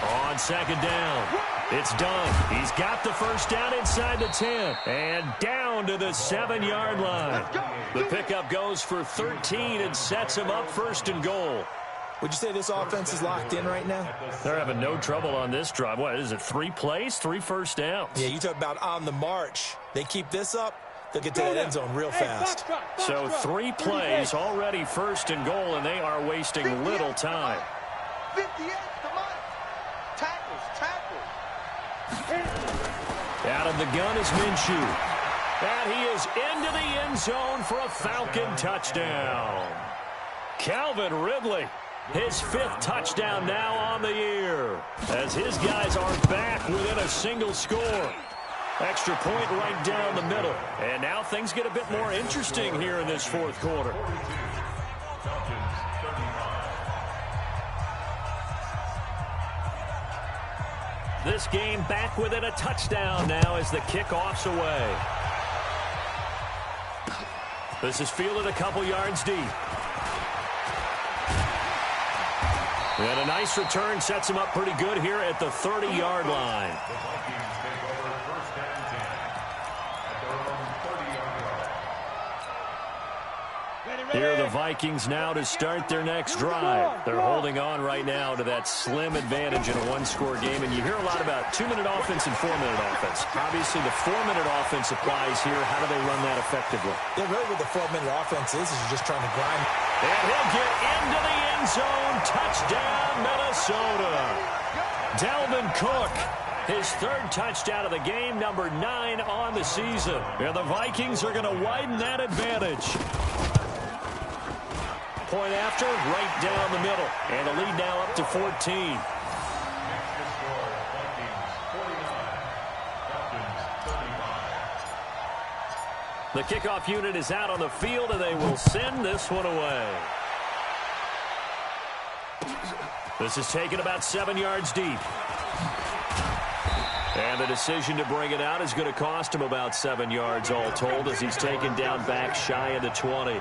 S2: On 2nd down, it's done. He's got the first down inside the 10 and down to the 7-yard line. The pickup goes for 13 and sets him up 1st and goal.
S5: Would you say this offense is locked in right now?
S2: They're having no trouble on this drive. What is it, 3 plays, 3 first downs?
S5: Yeah, you talk about on the march. They keep this up, they'll get to that end zone real fast.
S2: So 3 plays, already 1st and goal, and they are wasting little time.
S4: 58, come on. Tackles.
S2: Out of the gun is Minshew. And he is into the end zone for a Falcon touchdown. Calvin Ridley, his 5th touchdown now on the year, as his guys are back within a single score. Extra point right down the middle. And now things get a bit more interesting here in this 4th quarter. This game back within a touchdown now as the kickoff's away. This is fielded a couple yards deep. And a nice return sets him up pretty good here at the 30-yard line. Here are the Vikings now to start their next drive. They're holding on right now to that slim advantage in a 1-score game. And you hear a lot about 2-minute offense and 4-minute offense. Obviously, the 4-minute offense applies here. How do they run that effectively?
S5: Yeah, really what the 4-minute offense is you're just trying to grind.
S2: And he'll get into the end zone. Touchdown, Minnesota. Dalvin Cook, his 3rd touchdown of the game, number 9 on the season. And the Vikings are going to widen that advantage. Point after, right down the middle. And the lead now up to 14. The kickoff unit is out on the field, and they will send this one away. This is taken about 7 yards deep. And the decision to bring it out is going to cost him about 7 yards all told, as he's taken down back shy of the 20.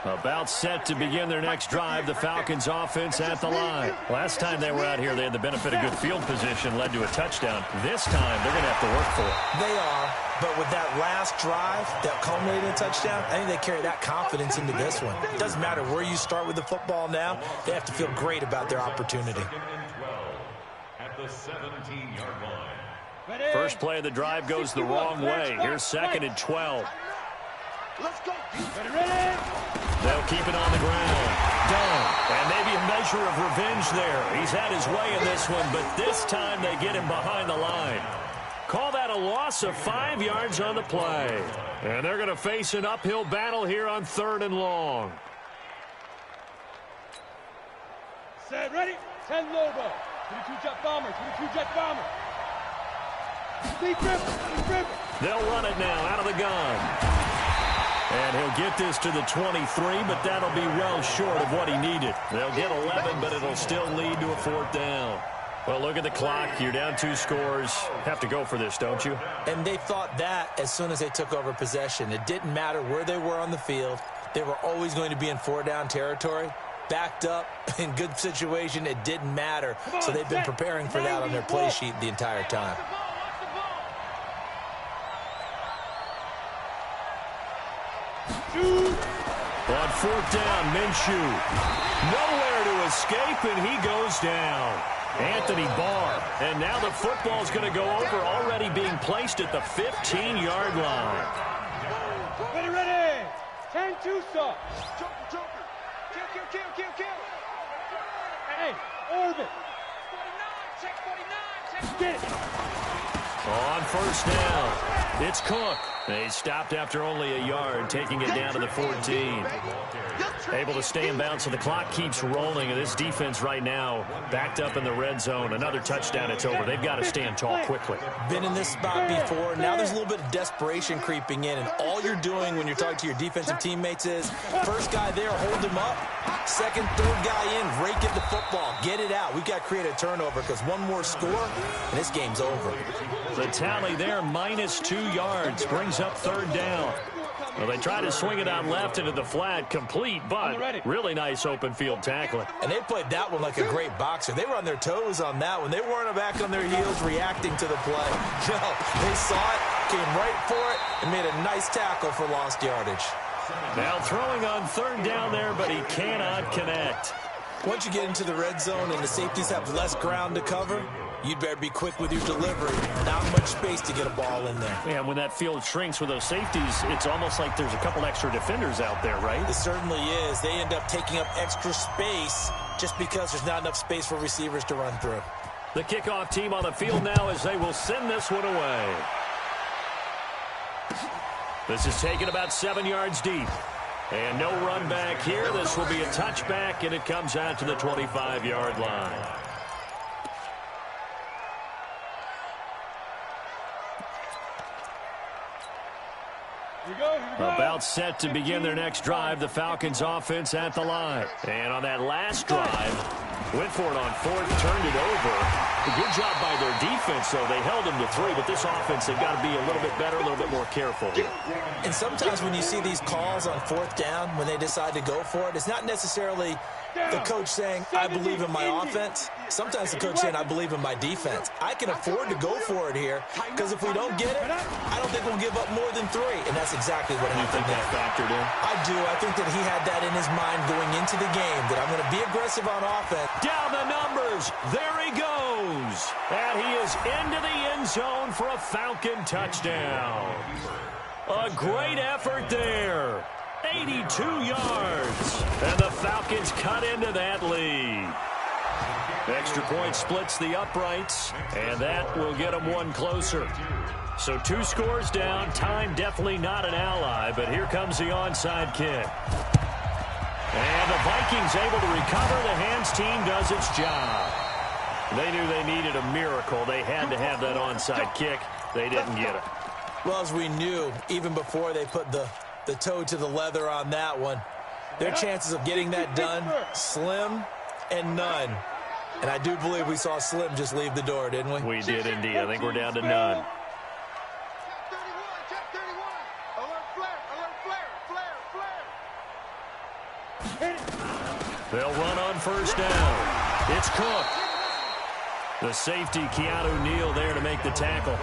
S2: About set to begin their next drive, the Falcons offense at the line. Last time they were out here, they had the benefit of good field position, led to a touchdown. This time, they're going to have to work for it.
S5: They are, but with that last drive that culminated in a touchdown, I think they carry that confidence into this one. It doesn't matter where you start with the football now, they have to feel great about their opportunity.
S6: At the 17-yard line.
S2: First play of the drive goes the wrong way. Here's 2nd and 12.
S4: Let's go.
S3: Ready?
S2: They'll keep it on the ground. Done. And maybe a measure of revenge there. He's had his way in this one, but this time they get him behind the line. Call that a loss of 5 yards on the play. And they're going to face an uphill battle here on 3rd and long.
S3: Set, ready? 10 Lobo. 22 jet bomber. 22 jet bomber. Deep dribble.
S2: They'll run it now out of the gun. And he'll get this to the 23, but that'll be well short of what he needed. They'll get 11, but it'll still lead to a 4th down. Well, look at the clock. You're down 2 scores. Have to go for this, don't you?
S5: And they thought that as soon as they took over possession. It didn't matter where they were on the field. They were always going to be in 4-down territory. Backed up, in good situation, it didn't matter. So they've been preparing for that on their play sheet the entire time.
S2: On 4th down, Minshew. Nowhere to escape, and he goes down. Anthony Barr. And now the football's going to go over, already being placed at the 15-yard line.
S3: Ready. 10-2 stop.
S4: Joker. Kill.
S3: Hey, orbit.
S4: 49.
S3: Get it.
S2: On 1st down, it's Cook. They stopped after only a yard, taking it down to the 14. Able to stay in bounds, so the clock keeps rolling. And this defense right now backed up in the red zone. Another touchdown, it's over. They've got to stand tall quickly.
S5: Been in this spot before. Now there's a little bit of desperation creeping in, and all you're doing when you're talking to your defensive teammates is first guy there, hold him up. Second, third guy in, rake at the football. Get it out. We've got to create a turnover because one more score, and this game's over.
S2: The tally there, -2 yards, brings up 3rd down. Well, they try to swing it out left into the flat, complete, but really nice open field tackling.
S5: And they played that one like a great boxer. They were on their toes on that one. They weren't back on their heels reacting to the play. No, they saw it, came right for it, and made a nice tackle for lost yardage.
S2: Now throwing on 3rd down there, but he cannot connect.
S5: Once you get into the red zone and the safeties have less ground to cover, you'd better be quick with your delivery. Not much space to get a ball in there.
S2: Yeah, when that field shrinks with those safeties, it's almost like there's a couple extra defenders out there, right?
S5: It certainly is. They end up taking up extra space just because there's not enough space for receivers to run through.
S2: The kickoff team on the field now as they will send this one away. This is taken about 7 yards deep. And no run back here. This will be a touchback, and it comes out to the 25-yard line.
S3: Here we go.
S2: About set to begin their next drive, the Falcons offense at the line. And on that last drive, went for it on 4th, turned it over. A good job by their defense, though. They held them to 3, but this offense, they've got to be a little bit better, a little bit more careful here.
S5: And sometimes when you see these calls on 4th down, when they decide to go for it, it's not necessarily the coach saying, I believe in my offense. Sometimes the coach saying, I believe in my defense. I can afford to go for it here, because if we don't get it, I don't think we'll give up more than 3. And that's exactly what happened there.
S2: Factored in?
S5: I do. I think that he had that in his mind going into the game, that I'm going to be aggressive on offense.
S2: Down the numbers. There he goes. And he is into the end zone for a Falcon touchdown. A great effort there. 82 yards. And the Falcons cut into that lead. Extra point splits the uprights, and that will get them one closer. So 2 scores down. Time definitely not an ally, but here comes the onside kick. And the Vikings able to recover. The hands team does its job. They knew they needed a miracle. They had to have that onside kick. They didn't get it.
S5: Well, as we knew, even before they put the toe to the leather on that one, their chances of getting that done, slim and none. And I do believe we saw Slim just leave the door, didn't we?
S2: We did indeed. I think we're down to none.
S4: Check 31. Alert flare.
S2: They'll run on 1st down. It's Cook. The safety, Keanu Neal, there to make the tackle.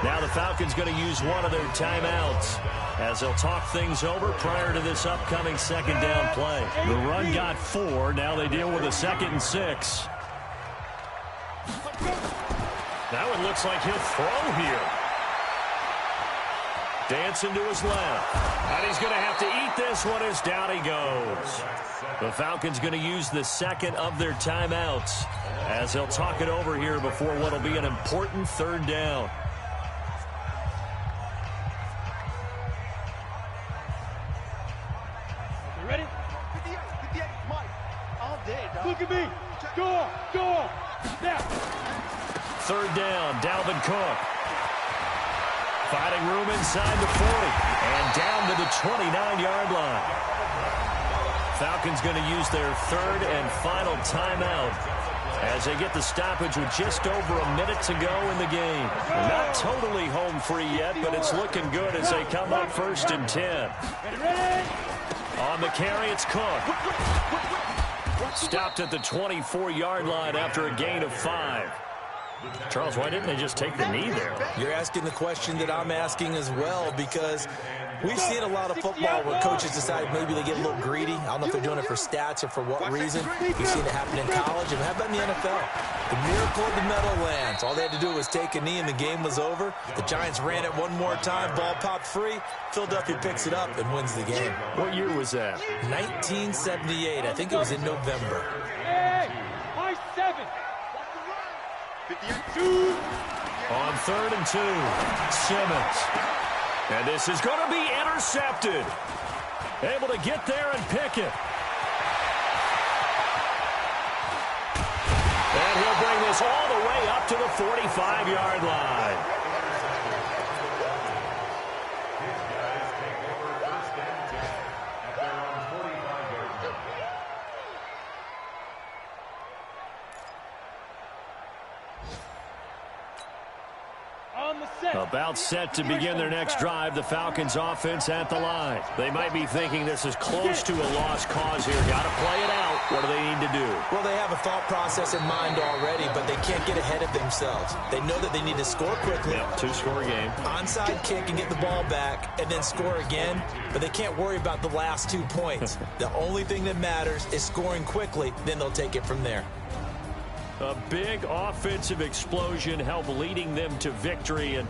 S2: Now the Falcons going to use one of their timeouts as they'll talk things over prior to this upcoming 2nd down play. The run got 4. Now they deal with a 2nd and 6. That would look looks like he'll throw here. Dancing to his left. And he's going to have to eat this one as down he goes. The Falcons going to use the second of their timeouts as he'll talk it over here before what will be an important third down.
S3: You ready?
S4: 58, Mike. All day, dog.
S3: Look at me. Go on. Now.
S2: Third down, Dalvin Cook. Finding room inside the 40 and down to the 29-yard line. Falcons going to use their third and final timeout as they get the stoppage with just over a minute to go in the game. Not totally home free yet, but it's looking good as they come up 1st and 10. On the carry, it's Cook. Stopped at the 24-yard line after a gain of 5. Charles, why didn't they just take the knee there?
S5: You're asking the question that I'm asking as well, because we've seen a lot of football where coaches decide maybe they get a little greedy. I don't know if they're doing it for stats or for what reason. We've seen it happen in college, and how about in the NFL? The miracle of the Meadowlands. All they had to do was take a knee, and the game was over. The Giants ran it one more time. Ball popped free. Philadelphia picks it up and wins the game.
S2: What year was that?
S5: 1978. I think it was in November.
S3: Hey, high 7.
S4: 58.
S2: On 3rd and 2, Simmons. And this is going to be intercepted. Able to get there and pick it. And he'll bring this all the way up to the 45-yard line. About set to begin their next drive, the Falcons offense at the line. They might be thinking this is close to a lost cause here. Got to play it out. What do they need to do?
S5: Well, they have a thought process in mind already, but they can't get ahead of themselves. They know that they need to score quickly.
S2: Yep, 2-score game.
S5: Onside kick and get the ball back and then score again, but they can't worry about the last 2 points. The only thing that matters is scoring quickly, then they'll take it from there.
S2: A big offensive explosion helped leading them to victory, and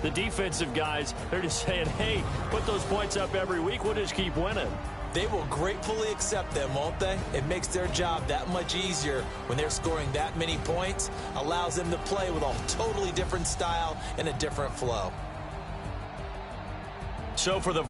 S2: the defensive guys, they're just saying, hey, put those points up every week, we'll just keep winning.
S5: They will gratefully accept them, won't they? It makes their job that much easier when they're scoring that many points, allows them to play with a totally different style and a different flow.
S2: So for the